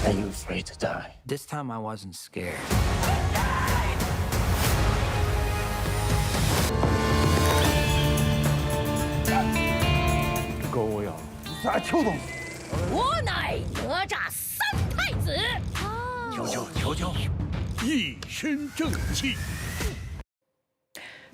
Are you afraid to die? This time I wasn't scared. 狗呀，咋跳动？我乃哪吒三太子。求求，一身正气。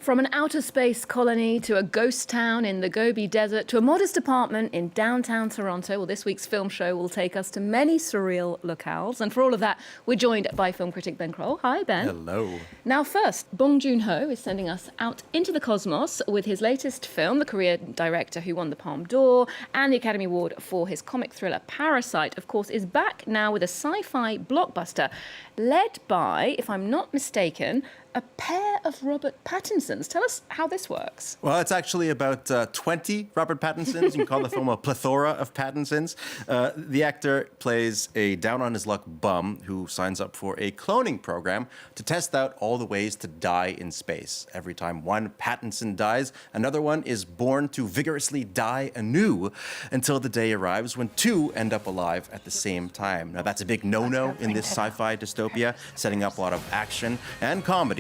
From an outer space colony to a ghost town in the Gobi Desert to a modest apartment in downtown Toronto, well, this week's film show will take us to many surreal locales. And for all of that, we're joined by film critic Ben Croll. Hi, Ben. Hello. Now, first, Bong Joon-ho is sending us out into the cosmos with his latest film, the Korean director who won the Palme d'Or and the Academy Award for his comic thriller Parasite, of course, is back now with a sci-fi blockbuster led by, if I'm not mistaken, a pair of Robert Pattinsons. Tell us how this works. Well, it's actually about 20 Robert Pattinsons. You can call the film a plethora of Pattinsons. The actor plays a down-on-his-luck bum who signs up for a cloning program to test out all the ways to die in space. Every time one Pattinson dies, another one is born to vigorously die anew until the day arrives when two end up alive at the same time. Now, that's a big no-no in this sci-fi dystopia, setting up a lot of action and comedy.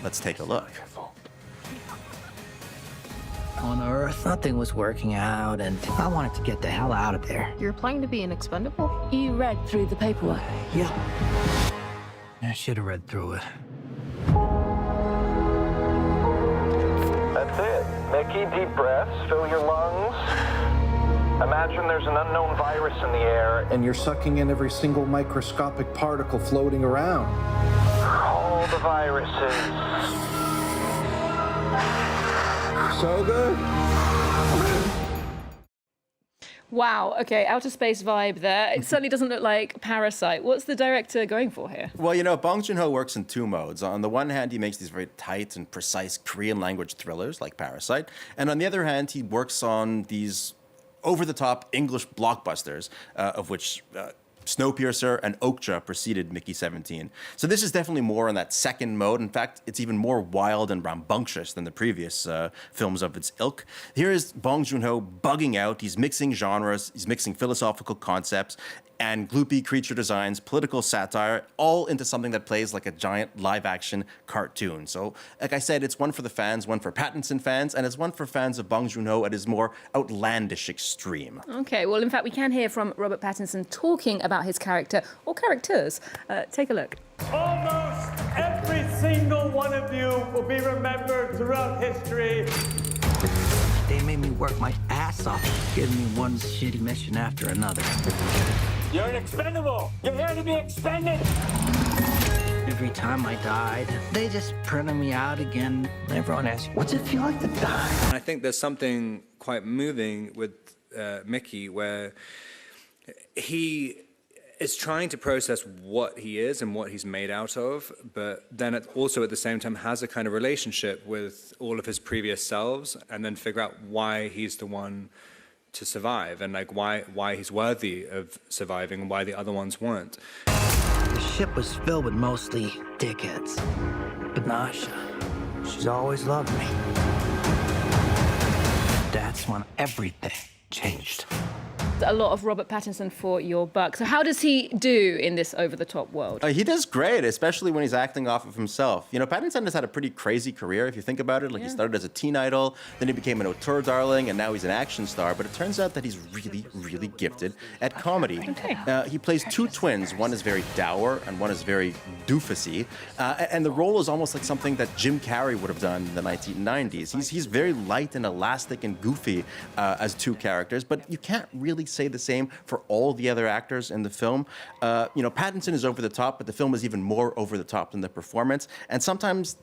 Let's take a look. On Earth, nothing was working out, and I wanted to get the hell out of there. You're applying to be an expendable? You read through the paperwork. Yeah. I should have read through it. That's it. Mickey, deep breaths, fill your lungs. Imagine there's an unknown virus in the air. And you're sucking in every single microscopic particle floating around. All the viruses. So good. Wow, okay, outer space vibe there. It certainly doesn't look like Parasite. What's the director going for here? Well, you know, Bong Joon-ho works in two modes. On the one hand, he makes these very tight and precise Korean language thrillers like Parasite. And on the other hand, he works on these over-the-top English blockbusters, of which Snowpiercer and Okja preceded Mickey 17. So this is definitely more in that second mode. In fact, it's even more wild and rambunctious than the previous films of its ilk. Here is Bong Joon-ho bugging out. He's mixing genres, he's mixing philosophical concepts and gloopy creature designs, political satire, all into something that plays like a giant live-action cartoon. So, like I said, it's one for the fans, one for Pattinson fans, and it's one for fans of Bong Joon-ho at his more outlandish extreme. Okay, well, in fact, we can hear from Robert Pattinson talking about his character, or characters. Take a look. Almost every single one of you will be remembered throughout history. They made me work my ass off, giving me one shitty mission after another. You're an expendable. You're here to be expended. Every time I died, they just printed me out again. Everyone asks, what's it feel like to die? I think there's something quite moving with Mickey where he is trying to process what he is and what he's made out of, but then it also at the same time has a kind of relationship with all of his previous selves and then figure out why he's the one to survive and like why he's worthy of surviving and why the other ones weren't. The ship was filled with mostly dickheads. But Nasha, she's always loved me. That's when everything changed. A lot of Robert Pattinson for your buck. So how does he do in this over-the-top world? He does great, especially when he's acting off of himself. You know, Pattinson has had a pretty crazy career, if you think about it. Like, he started as a teen idol, then he became an auteur darling, and now he's an action star. But it turns out that he's really, really gifted at comedy. Okay. He plays two twins. One is very dour, and one is very doofusy. And the role is almost like something that Jim Carrey would have done in the 1990s. He's very light and elastic and goofy as two characters, but you can't really say the same for all the other actors in the film. You know, Pattinson is over the top, but the film is even more over the top than the performance, and sometimes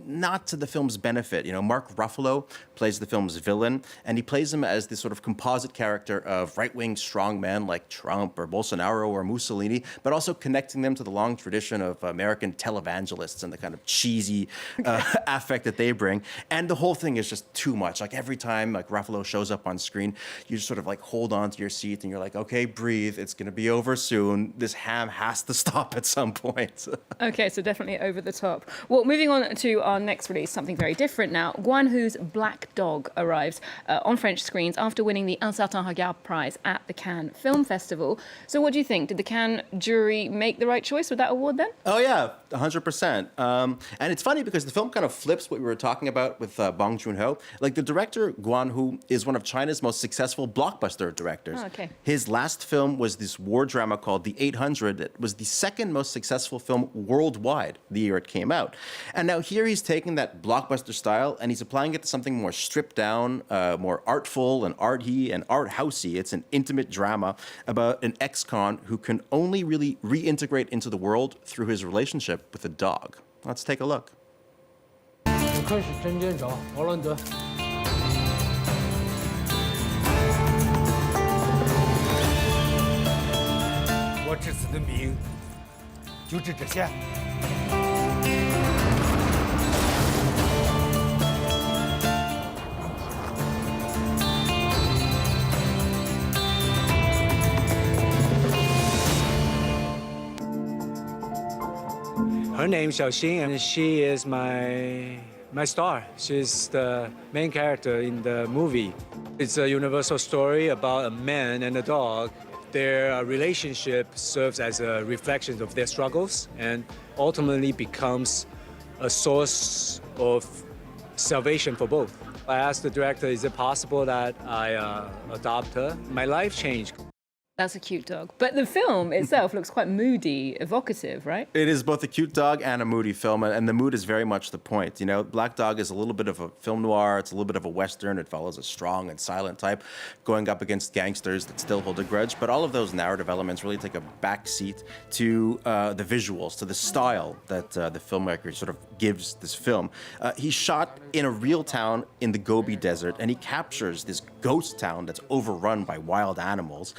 not to the film's benefit. You know, Mark Ruffalo plays the film's villain, and he plays him as this sort of composite character of right-wing strongmen like Trump or Bolsonaro or Mussolini, but also connecting them to the long tradition of American televangelists and the kind of cheesy affect that they bring. And the whole thing is just too much. Like, every time like Ruffalo shows up on screen, you just sort of like hold on to your seat and you're like, okay, breathe, it's gonna be over soon. This ham has to stop at some point. Okay, so definitely over the top. Well, moving on to our next release, something very different now. Guan Hu's Black Dog arrives on French screens after winning the Un Certain Regard Prize at the Cannes Film Festival. So what do you think? Did the Cannes jury make the right choice with that award then? Oh, yeah, 100%. And it's funny because the film kind of flips what we were talking about with Bong Joon-ho. Like, the director, Guan Hu, is one of China's most successful blockbuster directors. Oh, okay. His last film was this war drama called The 800. It was the second most successful film worldwide the year it came out. And now here he's taking that blockbuster style and he's applying it to something more stripped down, more artful and arty and art housey. It's an intimate drama about an ex-con who can only really reintegrate into the world through his relationship with a dog. Let's take a look. 开始针尖找奥兰德。我这次的命就值这些。 Her name's Xiaoxing, and she is my star. She's the main character in the movie. It's a universal story about a man and a dog. Their relationship serves as a reflection of their struggles and ultimately becomes a source of salvation for both. I asked the director, is it possible that I adopt her? My life changed. That's a cute dog. But the film itself looks quite moody, evocative, right? It is both a cute dog and a moody film, and the mood is very much the point. You know, Black Dog is a little bit of a film noir, it's a little bit of a Western, it follows a strong and silent type going up against gangsters that still hold a grudge, but all of those narrative elements really take a back seat to the visuals, to the style that the filmmaker sort of gives this film. He's shot in a real town in the Gobi Desert, and he captures this ghost town that's overrun by wild animals.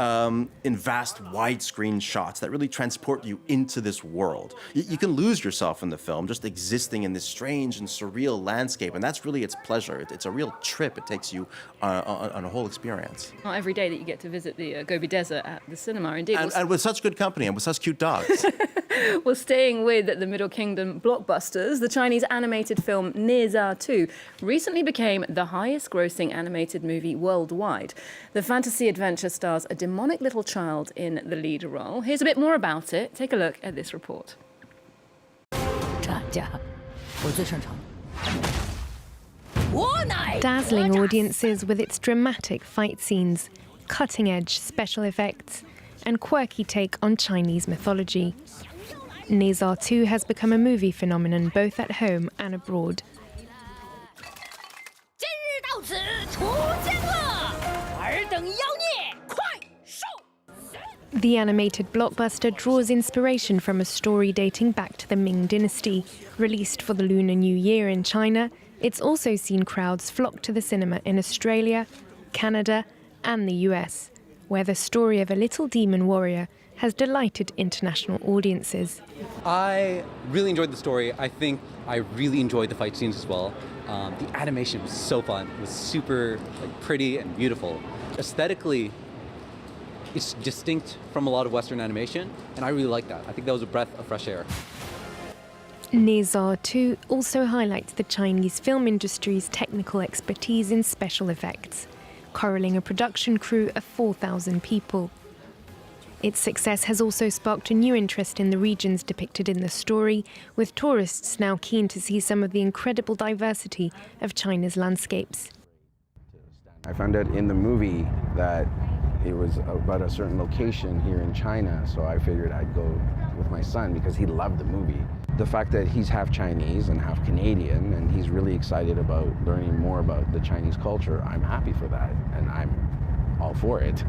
In vast widescreen shots that really transport you into this world. You can lose yourself in the film just existing in this strange and surreal landscape, and that's really its pleasure. It's a real trip. It takes you on a whole experience. Not every day that you get to visit the Gobi Desert at the cinema, indeed. And with such good company and with such cute dogs. Well, staying with the Middle Kingdom blockbusters, the Chinese animated film Neza 2 recently became the highest-grossing animated movie worldwide. The fantasy adventure stars a demonic little child in the lead role. Here's a bit more about it. Take a look at this report. Dazzling audiences with its dramatic fight scenes, cutting-edge special effects, and quirky take on Chinese mythology. Neza 2 has become a movie phenomenon both at home and abroad. The animated blockbuster draws inspiration from a story dating back to the Ming Dynasty. Released for the Lunar New Year in China, it's also seen crowds flock to the cinema in Australia, Canada, and the US, where the story of a little demon warrior has delighted international audiences. I really enjoyed the story. I think I really enjoyed the fight scenes as well. The animation was so fun. It was super pretty and beautiful. Aesthetically, it's distinct from a lot of Western animation, and I really like that. I think that was a breath of fresh air. Neza 2 also highlights the Chinese film industry's technical expertise in special effects, corralling a production crew of 4,000 people. Its success has also sparked a new interest in the regions depicted in the story, with tourists now keen to see some of the incredible diversity of China's landscapes. I found out in the movie that it was about a certain location here in China, so I figured I'd go with my son because he loved the movie. The fact that he's half Chinese and half Canadian, and he's really excited about learning more about the Chinese culture, I'm happy for that, and I'm all for it.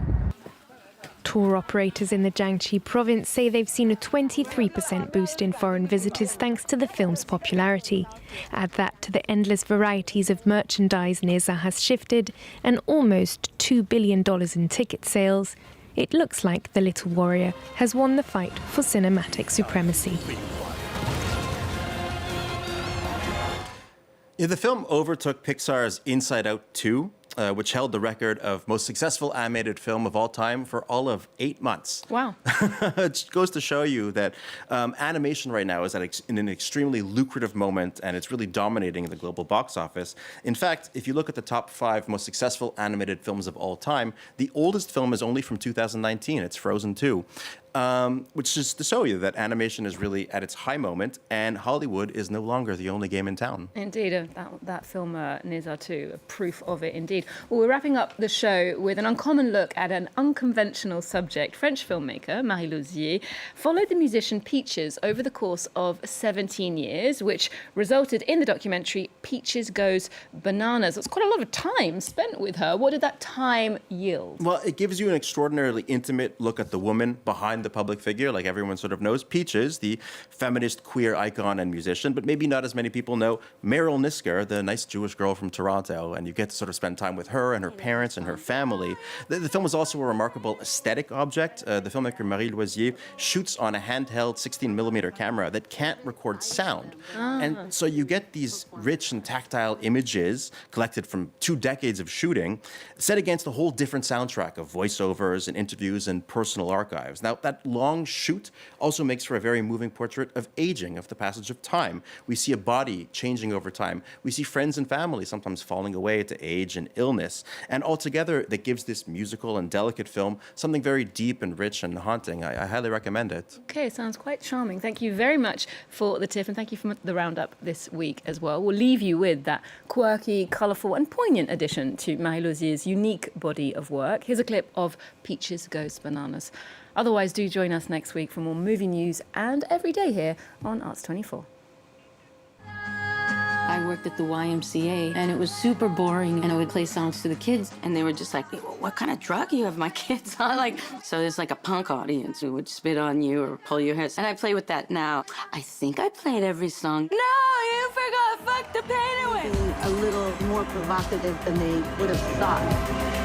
Tour operators in the Jiangxi province say they've seen a 23% boost in foreign visitors thanks to the film's popularity. Add that to the endless varieties of merchandise Neza has shifted and almost $2 billion in ticket sales. It looks like the little warrior has won the fight for cinematic supremacy. The film overtook Pixar's Inside Out 2 which held the record of most successful animated film of all time for all of 8 months. Wow. It goes to show you that animation right now is in an extremely lucrative moment, and it's really dominating the global box office. In fact, if you look at the top 5 most successful animated films of all time, the oldest film is only from 2019. It's Frozen 2. Which is to show you that animation is really at its high moment, and Hollywood is no longer the only game in town. Indeed, that film, Nizar 2, proof of it indeed. Well, we're wrapping up the show with an uncommon look at an unconventional subject. French filmmaker Marie Losier followed the musician Peaches over the course of 17 years, which resulted in the documentary Peaches Goes Bananas. It's quite a lot of time spent with her. What did that time yield? Well, it gives you an extraordinarily intimate look at the woman behind the public figure, like everyone sort of knows. Peaches, the feminist queer icon and musician, but maybe not as many people know Meryl Nisker, the nice Jewish girl from Toronto, and you get to sort of spend time with her and her parents and her family. The film is also a remarkable aesthetic object. The filmmaker Marie Losier shoots on a handheld 16mm camera that can't record sound. And so you get these rich and tactile images collected from 2 decades of shooting, set against a whole different soundtrack of voiceovers and interviews and personal archives. Now, that long shoot also makes for a very moving portrait of aging, of the passage of time. We see a body changing over time. We see friends and family sometimes falling away to age and illness. And altogether, that gives this musical and delicate film something very deep and rich and haunting. I highly recommend it. Okay, sounds quite charming. Thank you very much for the tip, and thank you for the roundup this week as well. We'll leave you with that quirky, colourful and poignant addition to Marie Losier's unique body of work. Here's a clip of Peaches Goes Bananas. Otherwise, do join us next week for more movie news and every day here on Arts 24. I worked at the YMCA, and it was super boring, and I would play songs to the kids, and they were just like, what kind of drug you have my kids on? So there's like a punk audience who would spit on you or pull your hair. And I play with that now. I think I played every song. No, you forgot, fuck the pain away. A little more provocative than they would have thought.